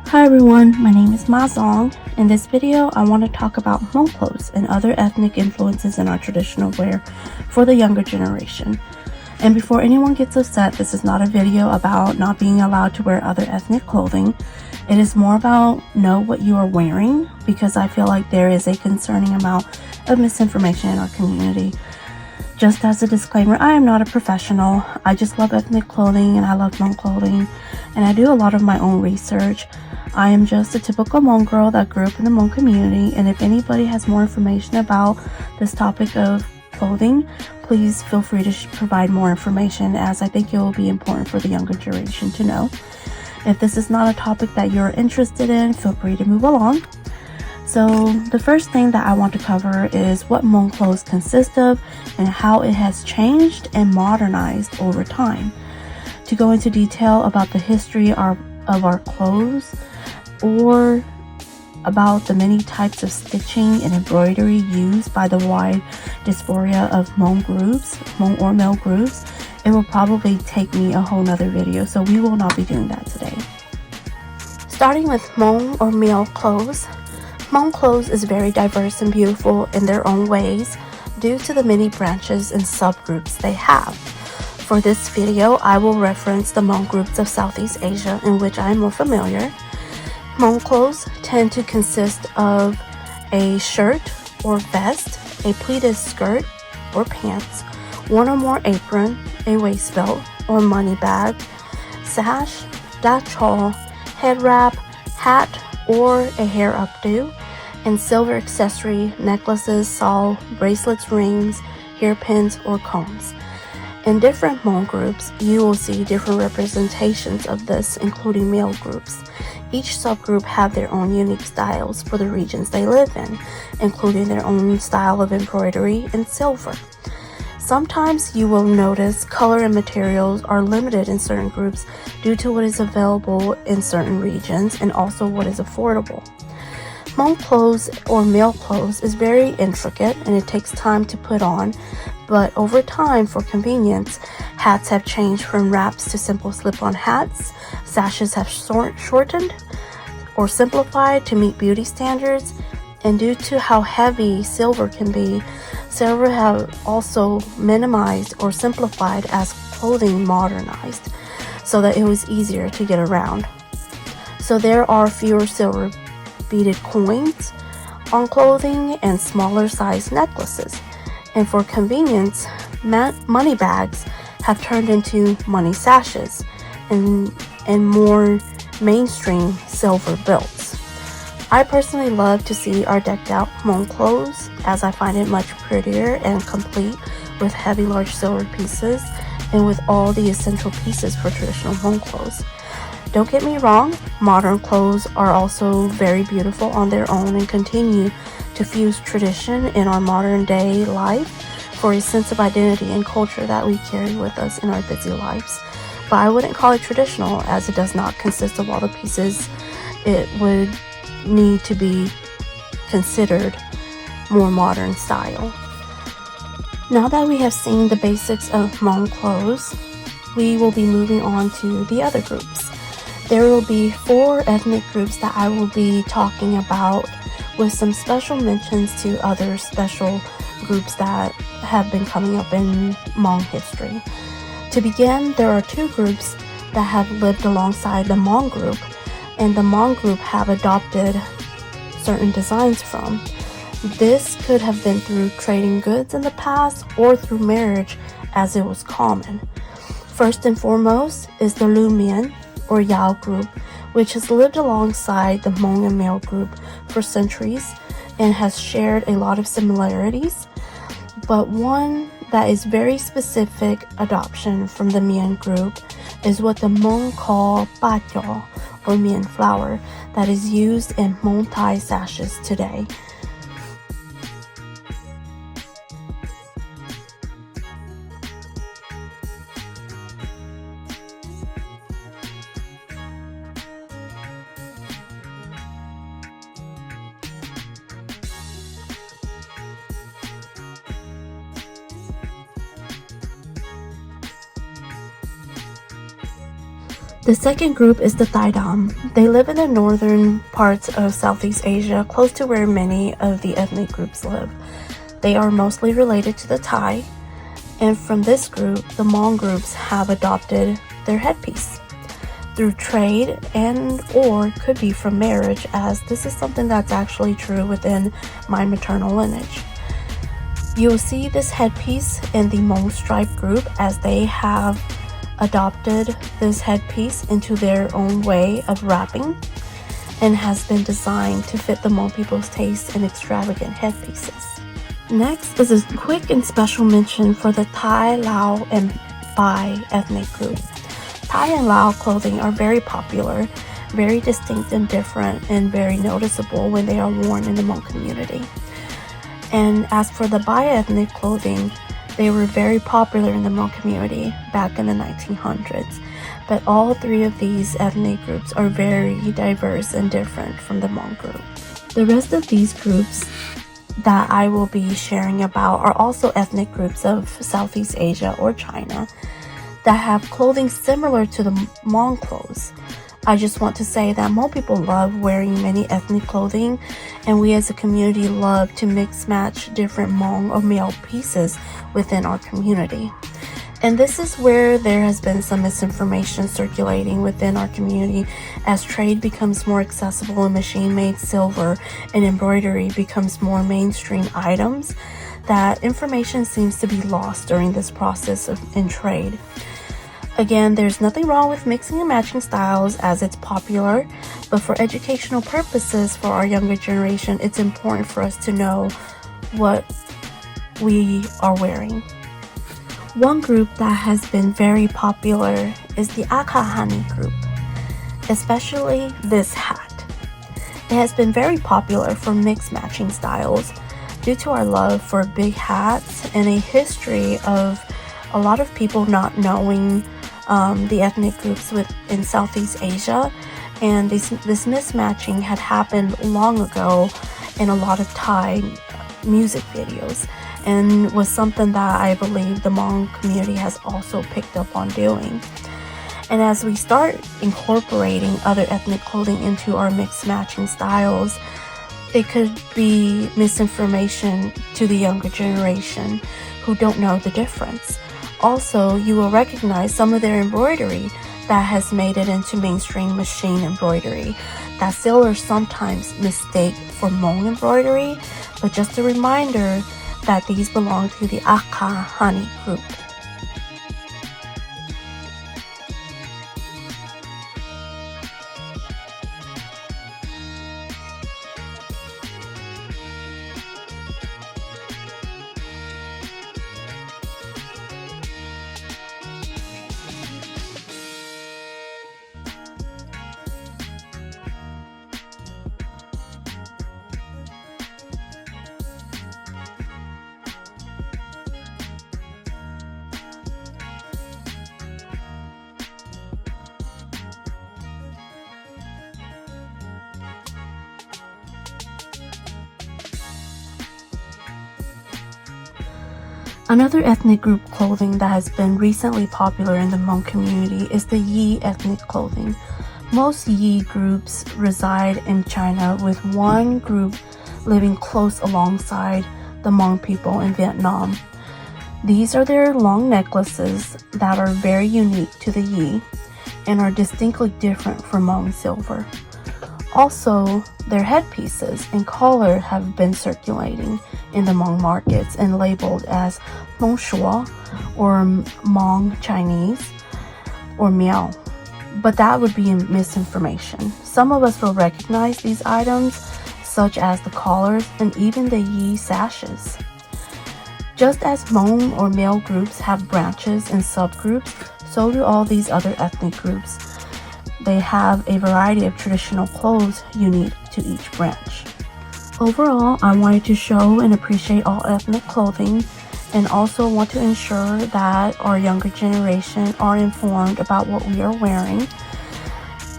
Hi everyone, my name is Mazong. In this video, I want to talk about Hmong clothes and other ethnic influences in our traditional wear for the younger generation. And before anyone gets upset, this is not a video about not being allowed to wear other ethnic clothing. It is more about know what you are wearing, because I feel like there is a concerning amount of misinformation in our community. Just as a disclaimer, I am not a professional. I just love ethnic clothing and I love Hmong clothing, and I do a lot of my own research. I am just a typical Hmong girl that grew up in the Hmong community, and if anybody has more information about this topic of clothing, please feel free to provide more information, as I think it will be important for the younger generation to know. If this is not a topic that you're interested in, feel free to move along. So the first thing that I want to cover is what Hmong clothes consist of and how it has changed and modernized over time. To go into detail about the history of our clothes, or about the many types of stitching and embroidery used by the wide diaspora of Hmong or male groups, it will probably take me a whole nother video, so we will not be doing that today. Starting with Hmong or male clothes. Hmong clothes is very diverse and beautiful in their own ways due to the many branches and subgroups they have. For this video, I will reference the Hmong groups of Southeast Asia, in which I am more familiar. Hmong clothes tend to consist of a shirt or vest, a pleated skirt or pants, one or more apron, a waist belt or money bag, sash, txog, head wrap, hat or a hair updo, and silver accessory, necklaces, sawv, bracelets, rings, hairpins, or combs. In different Hmong groups, you will see different representations of this, including male groups. Each subgroup have their own unique styles for the regions they live in, including their own style of embroidery and silver. Sometimes you will notice color and materials are limited in certain groups due to what is available in certain regions and also what is affordable. Hmong clothes or male clothes is very intricate and it takes time to put on, but over time, for convenience, hats have changed from wraps to simple slip-on hats, sashes have shortened or simplified to meet beauty standards, and due to how heavy silver can be, silver have also minimized or simplified as clothing modernized, so that it was easier to get around. So there are fewer silver beaded coins on clothing and smaller size necklaces. And for convenience, money bags have turned into money sashes and more mainstream silver belts. I personally love to see our decked out Hmong clothes, as I find it much prettier and complete with heavy large silver pieces and with all the essential pieces for traditional Hmong clothes. Don't get me wrong, modern clothes are also very beautiful on their own and continue to fuse tradition in our modern day life for a sense of identity and culture that we carry with us in our busy lives. But I wouldn't call it traditional, as it does not consist of all the pieces. It would need to be considered more modern style. Now that we have seen the basics of Hmong clothes, we will be moving on to the other groups. There will be 4 ethnic groups that I will be talking about, with some special mentions to other special groups that have been coming up in Hmong history. To begin, there are 2 groups that have lived alongside the Hmong group, and the Hmong group have adopted certain designs from. This could have been through trading goods in the past or through marriage, as it was common. First and foremost is the Lumian or Yao group, which has lived alongside the Hmong and male group for centuries and has shared a lot of similarities, but one that is very specific adoption from the Mian group is what the Hmong call paub, or Mian flower, that is used in Hmong Thai sashes today. The second group is the thiab. They live in the northern parts of Southeast Asia, close to where many of the ethnic groups live. They are mostly related to the Thai, and from this group, the Hmong groups have adopted their headpiece through trade and or could be from marriage, as this is something that's actually true within my maternal lineage. You will see this headpiece in the Hmong stripe group, as they have adopted this headpiece into their own way of wrapping and has been designed to fit the Hmong people's taste in extravagant headpieces. Next is a quick and special mention for the Thai, Lao, and Bai ethnic group. Thai and Lao clothing are very popular, very distinct and different, and very noticeable when they are worn in the Hmong community. And as for the Bai ethnic clothing, they were very popular in the Hmong community back in the 1900s, but all three of these ethnic groups are very diverse and different from the Hmong group. The rest of these groups that I will be sharing about are also ethnic groups of Southeast Asia or China that have clothing similar to the Hmong clothes. I just want to say that Hmong people love wearing many ethnic clothing, and we as a community love to mix match different Hmong or male pieces within our community. And this is where there has been some misinformation circulating within our community as trade becomes more accessible and machine-made silver and embroidery becomes more mainstream items, that information seems to be lost during this process in trade. Again, there's nothing wrong with mixing and matching styles as it's popular, but for educational purposes for our younger generation, it's important for us to know what we are wearing. One group that has been very popular is the Akha and Hani group, especially this hat. It has been very popular for mixed matching styles due to our love for big hats and a history of a lot of people not knowing the ethnic groups in Southeast Asia, and this mismatching had happened long ago in a lot of Thai music videos, and was something that I believe the Hmong community has also picked up on doing. And as we start incorporating other ethnic clothing into our mixed matching styles, it could be misinformation to the younger generation who don't know the difference. Also, you will recognize some of their embroidery that has made it into mainstream machine embroidery that sailors sometimes mistake for Hmong embroidery, but just a reminder that these belong to the Akha and Hani group. Another ethnic group clothing that has been recently popular in the Hmong community is the Yi ethnic clothing. Most Yi groups reside in China, with one group living close alongside the Hmong people in Vietnam. These are their long necklaces that are very unique to the Yi and are distinctly different from Hmong silver. Also, their headpieces and collar have been circulating in the Hmong markets and labeled as Hmong Shua or Hmong Chinese or Miao, but that would be misinformation. Some of us will recognize these items, such as the collars and even the Yi sashes. Just as Hmong or male groups have branches and subgroups, so do all these other ethnic groups. They have a variety of traditional clothes unique to each branch. Overall, I wanted to show and appreciate all ethnic clothing, and also want to ensure that our younger generation are informed about what we are wearing.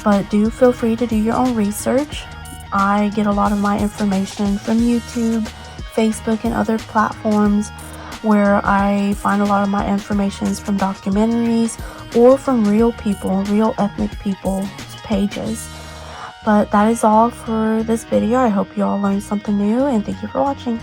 But do feel free to do your own research. I get a lot of my information from YouTube, Facebook, and other platforms where I find a lot of my information from documentaries or from real people, real ethnic people's pages. But that is all for this video. I hope you all learned something new, and thank you for watching.